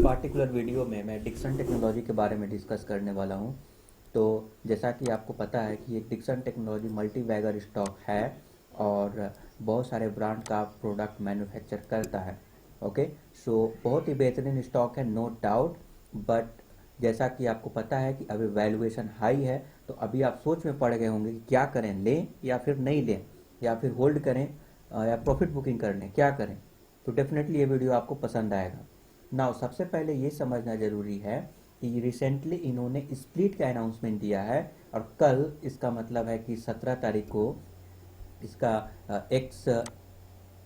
Particular video में मैं Dixon technology के बारे में डिस्कस करने वाला हूं। तो जैसा कि आपको पता है कि ये Dixon technology multi bagger stock है और बहुत सारे ब्रांड का प्रोडक्ट मैन्युफैक्चर करता है। ओके, सो बहुत ही बेहतरीन स्टॉक है, नो डाउट। बट जैसा कि आपको पता है कि अभी वैल्यूएशन हाई है, तो अभी आप सोच में पड़ गए होंगे कि क्या करें, लें या फिर नहीं लें, या फिर होल्ड करें या प्रॉफिट बुकिंग कर लें, क्या करें। तो डेफिनेटली ये वीडियो आपको पसंद आएगा। नाउ सबसे पहले ये समझना जरूरी है कि रिसेंटली इन्होंने स्प्लिट का अनाउंसमेंट दिया है, और कल इसका मतलब है कि 17 तारीख को इसका एक्स,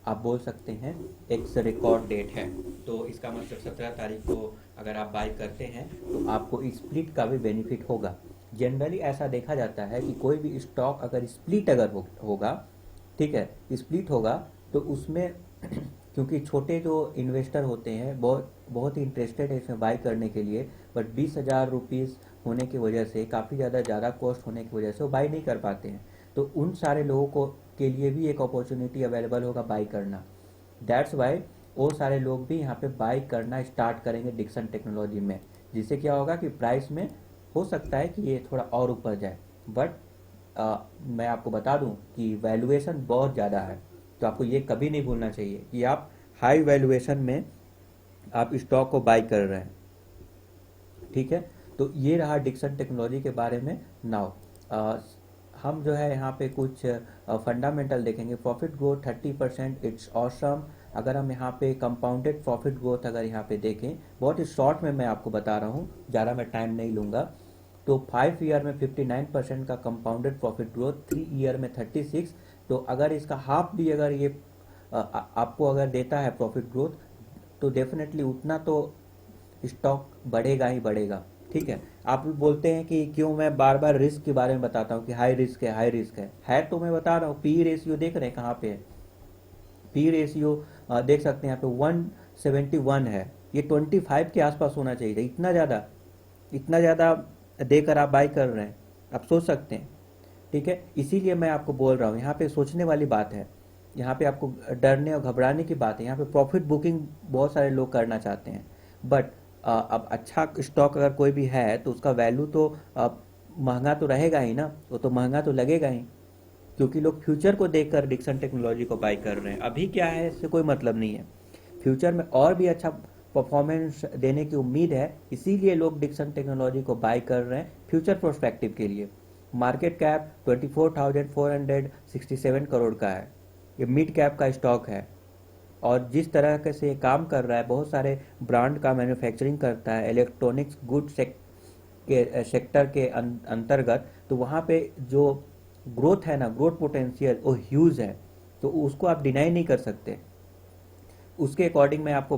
आप बोल सकते हैं एक्स रिकॉर्ड डेट है। तो इसका मतलब 17 तारीख को अगर आप बाई करते हैं तो आपको स्प्लिट का भी बेनिफिट होगा। जनरली ऐसा देखा जाता है कि कोई भी स्टॉक अगर स्प्लिट अगर होगा, ठीक है, स्प्लिट होगा, तो उसमें क्योंकि छोटे जो इन्वेस्टर होते हैं बहुत बहुत ही इंटरेस्टेड है इसमें बाई करने के लिए, बट 20,000 रुपीज़ होने की वजह से, काफ़ी ज़्यादा कॉस्ट होने की वजह से वो बाई नहीं कर पाते हैं। तो उन सारे लोगों को के लिए भी एक अपॉर्चुनिटी अवेलेबल होगा बाई करना। दैट्स वाई वो सारे लोग भी यहाँ पे बाई करना स्टार्ट करेंगे डिक्सन टेक्नोलॉजी में, जिससे क्या होगा कि प्राइस में हो सकता है कि ये थोड़ा और ऊपर जाए। बट मैं आपको बता दूं कि वैल्यूएशन बहुत ज़्यादा है, तो आपको ये कभी नहीं भूलना चाहिए कि आप हाई वैल्यूएशन में आप स्टॉक को बाई कर रहे हैं। ठीक है, तो ये रहा डिक्सन टेक्नोलॉजी के बारे में। नाउ हम जो है यहाँ पे कुछ फंडामेंटल देखेंगे। Profit growth 30%, it's awesome. अगर हम यहाँ पे कंपाउंडेड प्रॉफिट ग्रोथ अगर यहाँ पे देखें, बहुत ही शॉर्ट में मैं आपको बता रहा हूँ, ज़्यादा मैं टाइम नहीं लूँगा। तो 5 ईयर में 59% का कंपाउंडेड प्रॉफिट ग्रोथ, 3 ईयर में 36। तो अगर इसका हाफ भी अगर ये आपको अगर देता है प्रॉफिट ग्रोथ, तो डेफिनेटली उतना तो स्टॉक बढ़ेगा ही बढ़ेगा। ठीक है, आप भी बोलते हैं कि क्यों मैं बार बार रिस्क के बारे में बताता हूँ कि हाई रिस्क है, हाई रिस्क है तो मैं बता रहा हूँ। पी रेशियो देख रहे हैं कहाँ पे है? पी रेशियो देख सकते हैं यहाँ पे 171 है। ये 25 के आसपास होना चाहिए था। इतना ज़्यादा देकर आप बाई कर रहे हैं, आप सोच सकते हैं। ठीक है, इसीलिए मैं आपको बोल रहा हूँ, यहाँ पे सोचने वाली बात है, यहाँ पे आपको डरने और घबराने की बात है। यहाँ पे प्रॉफिट बुकिंग बहुत सारे लोग करना चाहते हैं, बट अब अच्छा स्टॉक अगर कोई भी है तो उसका वैल्यू तो महंगा तो रहेगा ही ना, वो तो महंगा तो लगेगा ही, क्योंकि लोग फ्यूचर को देखकर डिक्सन टेक्नोलॉजी को बाई कर रहे हैं। अभी क्या है इससे कोई मतलब नहीं है, फ्यूचर में और भी अच्छा परफॉर्मेंस देने की उम्मीद है, इसीलिए लोग डिक्सन टेक्नोलॉजी को बाई कर रहे हैं फ्यूचर प्रोस्पेक्टिव के लिए। मार्केट कैप 24,467 करोड़ का है, ये मिड कैप का स्टॉक है, और जिस तरह के से काम कर रहा है, बहुत सारे ब्रांड का मैन्युफैक्चरिंग करता है इलेक्ट्रॉनिक्स गुड के सेक्टर के अंतर्गत, तो वहाँ पे जो ग्रोथ है ना, ग्रोथ पोटेंशियल वो ह्यूज है, तो उसको आप डिनाई नहीं कर सकते। उसके अकॉर्डिंग मैं आपको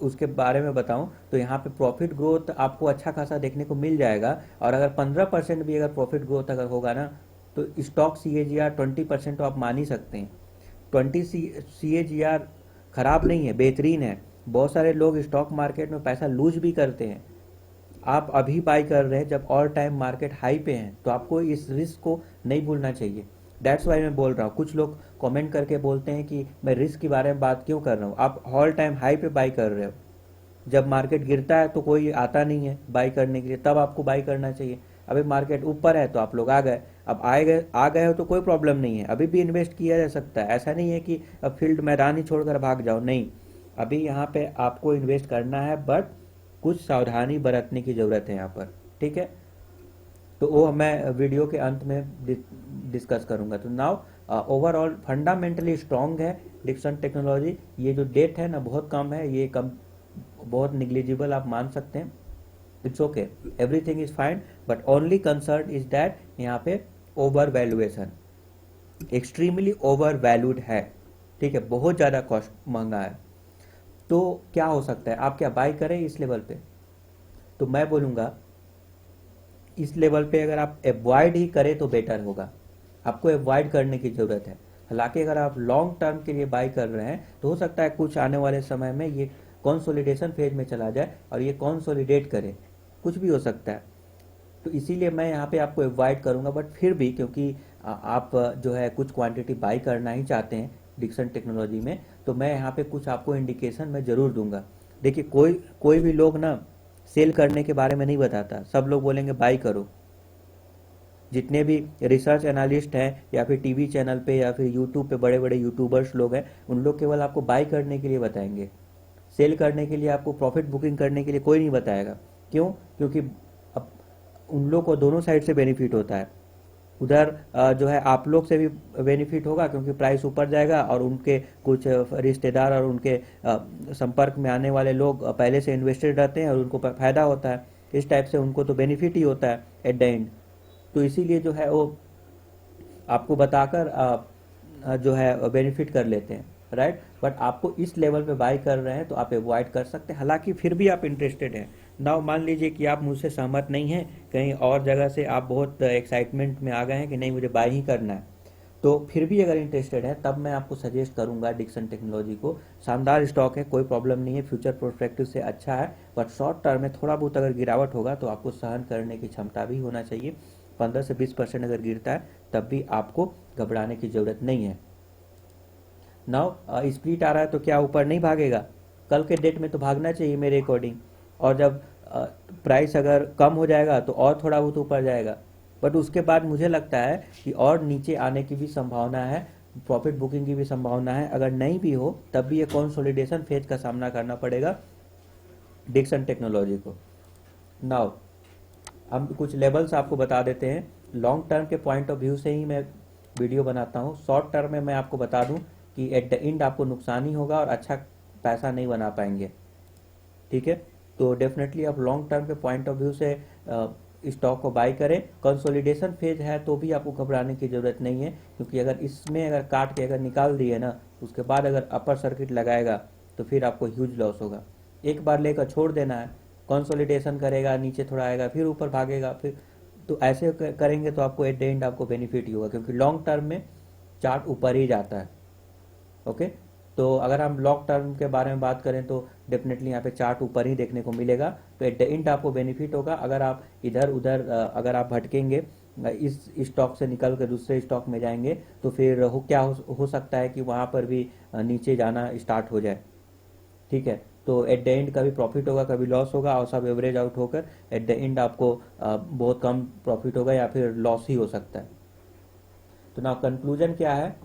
उसके बारे में बताऊं तो यहाँ पे प्रॉफिट ग्रोथ आपको अच्छा खासा देखने को मिल जाएगा। और अगर 15% भी अगर प्रॉफिट ग्रोथ अगर होगा ना, तो stock C A ji are 20% तो आप मान ही सकते हैं। 20 CAGR खराब नहीं है, बेहतरीन है। बहुत सारे लोग स्टॉक मार्केट में पैसा लूज भी करते हैं। आप अभी बाई कर रहे हैं जब ऑल टाइम मार्केट हाई पे हैं, तो आपको इस रिस्क को नहीं भूलना चाहिए। दैट्स वाई मैं बोल रहा हूँ। कुछ लोग कमेंट करके बोलते हैं कि मैं रिस्क के बारे में बात क्यों कर रहा हूँ। आप ऑल टाइम हाई पे बाई कर रहे हो, जब मार्केट गिरता है तो कोई आता नहीं है बाई करने के लिए, तब आपको बाई करना चाहिए। अभी मार्केट ऊपर है तो आप लोग आ गए, अब आ गए हो तो कोई प्रॉब्लम नहीं है, अभी भी इन्वेस्ट किया जा सकता है। ऐसा नहीं है कि अब फील्ड मैदान ही छोड़कर भाग जाओ, नहीं। अभी यहाँ पे आपको इन्वेस्ट करना है, बट कुछ सावधानी बरतने की ज़रूरत है यहाँ पर। ठीक है, तो वो मैं वीडियो के अंत में डिस्कस करूंगा। तो नाउ ओवरऑल फंडामेंटली स्ट्रांग है डिक्सन टेक्नोलॉजी। ये जो डेट है ना बहुत कम है, ये कम बहुत निग्लिजिबल आप मान सकते हैं। It's okay, everything is fine, but only concern is that यहाँ पे over valuation, extremely over valued है। ठीक है, बहुत ज़्यादा कॉस्ट महंगा है। तो क्या हो सकता है, आप क्या बाई करें इस लेवल पे? तो मैं बोलूँगा इस लेवल पे अगर आप अवॉइड ही करें तो बेटर होगा। आपको अवॉइड करने की ज़रूरत है। हालांकि अगर आप लॉन्ग टर्म के लिए बाई कर रहे हैं तो हो सकता है कुछ आने वाले समय में ये कंसोलिडेशन फेज में चला जाए और ये कंसोलिडेट करे, कुछ भी हो सकता है। तो इसीलिए मैं यहाँ पे आपको अवॉइड करूँगा, बट फिर भी क्योंकि आप जो है कुछ क्वांटिटी बाई करना ही चाहते हैं डिक्सन टेक्नोलॉजी में, तो मैं यहाँ पे कुछ आपको इंडिकेशन मैं ज़रूर दूंगा। देखिए कोई कोई भी लोग ना सेल करने के बारे में नहीं बताता, सब लोग बोलेंगे बाई करो। जितने भी रिसर्च एनालिस्ट हैं या फिर टीवी चैनल पे या फिर यूट्यूब पे बड़े बड़े यूट्यूबर्स लोग हैं, उन लोग केवल आपको बाई करने के लिए बताएंगे। सेल करने के लिए, आपको प्रॉफिट बुकिंग करने के लिए कोई नहीं बताएगा। क्यों? क्योंकि अब उन लोग को दोनों साइड से बेनिफिट होता है। उधर जो है आप लोग से भी बेनिफिट होगा क्योंकि प्राइस ऊपर जाएगा, और उनके कुछ रिश्तेदार और उनके संपर्क में आने वाले लोग पहले से इन्वेस्टेड रहते हैं और उनको फायदा होता है। इस टाइप से उनको तो बेनिफिट ही होता है एट द एंड। तो इसीलिए जो है वो आपको बताकर जो है बेनिफिट कर लेते हैं, राइट। बट आपको इस लेवल पे बाई कर रहे हैं तो आप अवॉइड कर सकते हैं, हालांकि फिर भी आप इंटरेस्टेड हैं। नाउ मान लीजिए कि आप मुझसे सहमत नहीं हैं, कहीं और जगह से आप बहुत एक्साइटमेंट में आ गए हैं कि नहीं मुझे बाई ही करना है, तो फिर भी अगर इंटरेस्टेड है तब मैं आपको सजेस्ट करूंगा डिक्सन टेक्नोलॉजी को। शानदार स्टॉक है, कोई प्रॉब्लम नहीं है, फ्यूचर प्रोस्पेक्टिव से अच्छा है। बट शॉर्ट टर्म में थोड़ा बहुत अगर गिरावट होगा तो आपको सहन करने की क्षमता भी होना चाहिए। 15 से 20% अगर गिरता है तब भी आपको घबराने की ज़रूरत नहीं है। नाउ स्प्लिट आ रहा है तो क्या ऊपर नहीं भागेगा? कल के डेट में तो भागना चाहिए मेरे अकॉर्डिंग। और जब प्राइस अगर कम हो जाएगा तो और थोड़ा बहुत ऊपर जाएगा। बट उसके बाद मुझे लगता है कि और नीचे आने की भी संभावना है, प्रॉफिट बुकिंग की भी संभावना है। अगर नहीं भी हो तब भी ये कंसोलिडेशन फेज का सामना करना पड़ेगा डिक्सन टेक्नोलॉजी को। नाउ हम कुछ लेवल्स आपको बता देते हैं। लॉन्ग टर्म के पॉइंट ऑफ व्यू से ही मैं वीडियो बनाता हूँ। शॉर्ट टर्म में मैं आपको बता दूं कि एट द एंड आपको नुकसान ही होगा और अच्छा पैसा नहीं बना पाएंगे, ठीक है। तो डेफिनेटली आप लॉन्ग टर्म के पॉइंट ऑफ व्यू से स्टॉक को बाई करें। कंसोलिडेशन फेज है तो भी आपको घबराने की ज़रूरत नहीं है, क्योंकि अगर इसमें अगर काट के अगर निकाल दिए ना तो उसके बाद अगर अपर सर्किट लगाएगा तो फिर आपको ह्यूज लॉस होगा। एक बार लेकर छोड़ देना है, कंसोलिडेशन करेगा, नीचे थोड़ा आएगा, फिर ऊपर भागेगा, फिर तो ऐसे करेंगे तो आपको एट द एंड आपको बेनिफिट ही होगा, क्योंकि लॉन्ग टर्म में चार्ट ऊपर ही जाता है। ओके। तो अगर हम लॉन्ग टर्म के बारे में बात करें तो डेफिनेटली यहाँ पे चार्ट ऊपर ही देखने को मिलेगा। तो एट द एंड आपको बेनिफिट होगा। अगर आप इधर उधर अगर आप भटकेंगे, इस स्टॉक से निकल कर दूसरे स्टॉक में जाएंगे तो फिर क्या हो सकता है कि वहाँ पर भी नीचे जाना स्टार्ट हो जाए, ठीक है। तो एट द एंड कभी प्रॉफिट होगा कभी लॉस होगा, और सब एवरेज आउट होकर एट द एंड आपको बहुत कम प्रॉफिट होगा या फिर लॉस ही हो सकता है। तो ना कंक्लूजन क्या है?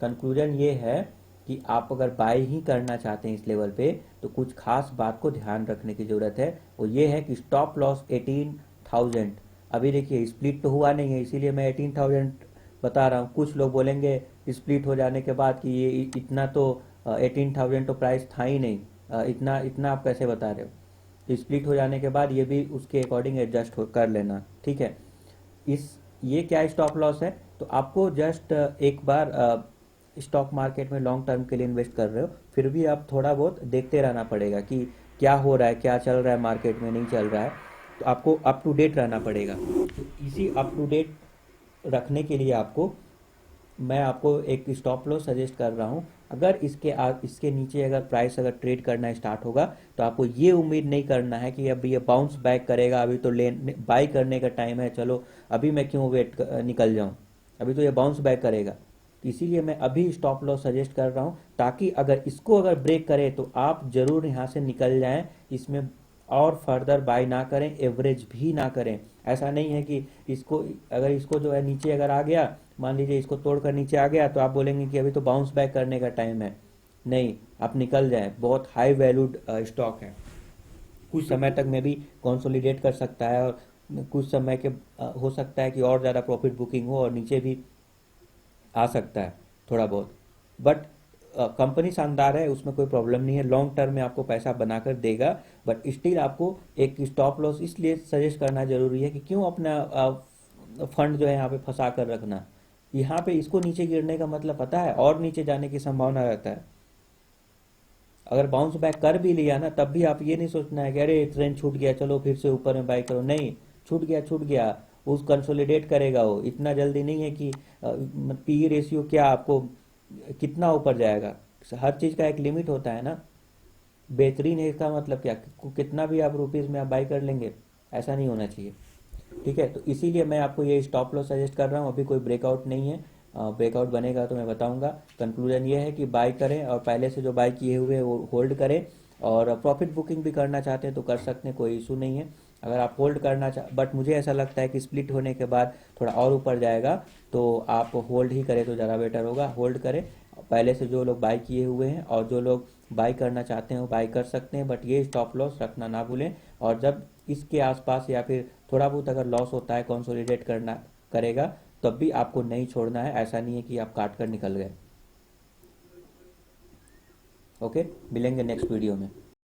कंक्लूजन ये है कि आप अगर बाय ही करना चाहते हैं इस लेवल पे तो कुछ खास बात को ध्यान रखने की ज़रूरत है। वो ये है कि स्टॉप लॉस 18,000। अभी देखिए स्प्लिट तो हुआ नहीं है, इसीलिए मैं 18,000 बता रहा हूँ। कुछ लोग बोलेंगे स्प्लिट हो जाने के बाद कि ये इतना तो 18,000 तो प्राइस था ही नहीं, इतना इतना आप कैसे बता रहे हो? तो स्प्लिट हो जाने के बाद ये भी उसके अकॉर्डिंग एडजस्ट कर लेना, ठीक है। इस ये क्या स्टॉप लॉस है? तो आपको जस्ट एक बार स्टॉक मार्केट में लॉन्ग टर्म के लिए इन्वेस्ट कर रहे हो, फिर भी आप थोड़ा बहुत देखते रहना पड़ेगा कि क्या हो रहा है, क्या चल रहा है मार्केट में, नहीं चल रहा है। तो आपको अप टू डेट रहना पड़ेगा। तो इसी अप टू डेट रखने के लिए आपको मैं आपको एक स्टॉप लॉस सजेस्ट कर रहा हूँ। अगर इसके नीचे अगर प्राइस अगर ट्रेड करना स्टार्ट होगा तो आपको ये उम्मीद नहीं करना है कि अभी ये बाउंस बैक करेगा, अभी तो बाई करने का टाइम है, चलो अभी मैं क्यों निकल जाऊं, अभी तो ये बाउंस बैक करेगा। तो इसीलिए मैं अभी स्टॉप लॉस सजेस्ट कर रहा हूँ, ताकि अगर इसको अगर ब्रेक करे तो आप जरूर यहाँ से निकल जाएं। इसमें और फर्दर बाय ना करें, एवरेज भी ना करें। ऐसा नहीं है कि इसको जो है नीचे अगर आ गया, मान लीजिए इसको तोड़कर नीचे आ गया, तो आप बोलेंगे कि अभी तो बाउंस बैक करने का टाइम है। नहीं, आप निकल जाएं, बहुत हाई वैल्यूड स्टॉक है। कुछ समय तक में भी कंसोलिडेट कर सकता है, और कुछ समय के हो सकता है कि और ज़्यादा प्रॉफिट बुकिंग हो और नीचे भी आ सकता है थोड़ा बहुत। बट कंपनी शानदार है, उसमें कोई प्रॉब्लम नहीं है, लॉन्ग टर्म में आपको पैसा बनाकर देगा। बट स्टिल आपको एक स्टॉप लॉस इसलिए सजेस्ट करना जरूरी है कि क्यों अपना फंड जो है यहाँ पे फंसा कर रखना। यहाँ पे इसको नीचे गिरने का मतलब पता है, और नीचे जाने की संभावना रहता है। अगर बाउंस बैक कर भी लिया ना तब भी आप ये नहीं सोचना है कि अरे ट्रेंड छूट गया चलो फिर से ऊपर में बाई करो। नहीं, छूट गया छूट गया, उस कंसोलिडेट करेगा वो। इतना जल्दी नहीं है कि पी रेशियो क्या आपको कितना ऊपर जाएगा। हर चीज़ का एक लिमिट होता है ना। बेहतरीन है इसका मतलब क्या, कितना भी आप रुपीज़ में आप बाई कर लेंगे, ऐसा नहीं होना चाहिए, ठीक है। तो इसीलिए मैं आपको ये स्टॉप लॉस सजेस्ट कर रहा हूँ। अभी कोई ब्रेकआउट नहीं है, ब्रेकआउट बनेगा तो मैं बताऊंगा। कंक्लूजन ये है कि बाय करें और पहले से जो बाय किए हुए वो होल्ड करें। और प्रॉफिट बुकिंग भी करना चाहते हैं तो कर सकते हैं, कोई इशू नहीं है। अगर आप होल्ड करना चाह बट मुझे ऐसा लगता है कि स्प्लिट होने के बाद थोड़ा और ऊपर जाएगा, तो आप होल्ड ही करें तो ज़्यादा बेटर होगा। होल्ड करें, पहले से जो लोग बाई किए हुए हैं और जो लोग बाई करना चाहते हैं वो बाई कर सकते हैं, बट ये स्टॉप लॉस रखना ना भूलें। और जब इसके आसपास या फिर थोड़ा बहुत अगर लॉस होता है, कंसोलिडेट करना करेगा, तब भी आपको नहीं छोड़ना है। ऐसा नहीं है कि आप काट कर निकल गए। ओके, मिलेंगे नेक्स्ट वीडियो में।